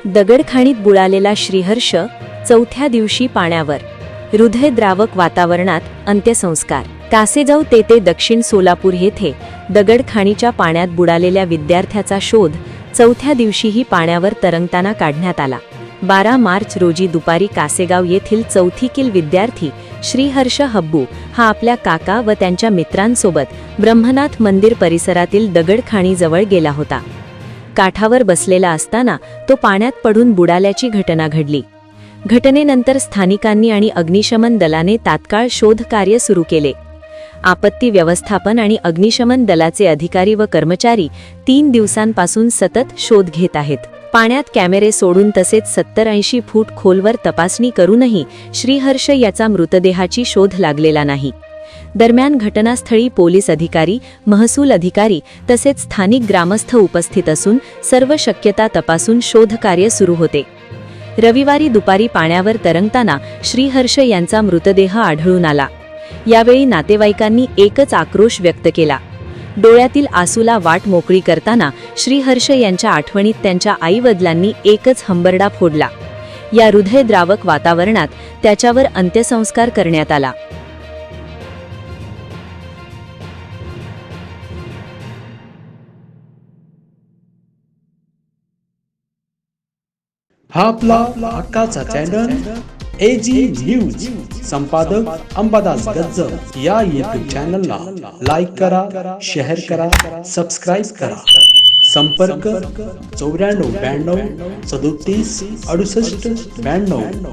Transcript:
दगडखाणीत बुडालेला श्रीहर्ष चौथ्या दिवशी पाण्यावर. हृदयद्रावक वातावरणात अंत्यसंस्कार. कासेगाव ते दक्षिण सोलापूर येथे दगडखाणीच्या पाण्यात बुडालेल्या विद्यार्थ्याचा शोध चौथ्या दिवशीही पाण्यावर तरंगताना काढण्यात आला. 12 मार्च रोजी दुपारी कासेगाव येथील चौथीतील विद्यार्थी श्रीहर्ष हब्बू हा आपल्या काका व त्यांच्या मित्रांसोबत ब्रह्मनाथ मंदिर परिसरातील दगडखाणीजवळ गेला होता. काठावर बसलेला असताना तो पाण्यात पडून बुडाल्याची घटना घडली. घटनेनंतर स्थानिकांनी आणि अग्निशमन दलाने तात्काळ शोध कार्य सुरू केले. आपत्ती व्यवस्थापन आणि अग्निशमन दलाचे अधिकारी व कर्मचारी 3 दिवसांपासून सतत शोध घेत आहेत. पाण्यात कॅमेरे सोडून तसेच 70-80 फूट खोलवर तपासणी करूनही श्रीहर्ष याचा मृतदेहाची शोध लागलेला नाही. दरम्यान घटनास्थळी पोलीस अधिकारी, महसूल अधिकारी तसेच स्थानिक ग्रामस्थ उपस्थित असून सर्व शक्यता तपासून शोधकार्य सुरू होते. रविवारी दुपारी पाण्यावर तरंगताना श्रीहर्ष यांचा मृतदेह आढळून आला. यावेळी नातेवाईकांनी एकच आक्रोश व्यक्त केला. डोळ्यातील आसूला वाट मोकळी करताना श्रीहर्ष यांच्या आठवणीत त्यांच्या आईवडिलांनी एकच हंबरडा फोडला. या हृदयद्रावक वातावरणात त्याच्यावर अंत्यसंस्कार करण्यात आला. हा आपला हक्काचा चॅनल AG न्यूज. संपादक अंबादास गज्जर. या YouTube चॅनलला लाईक करा, शेअर करा, सबस्क्राईब करा. संपर्क 94 92 37 68 92.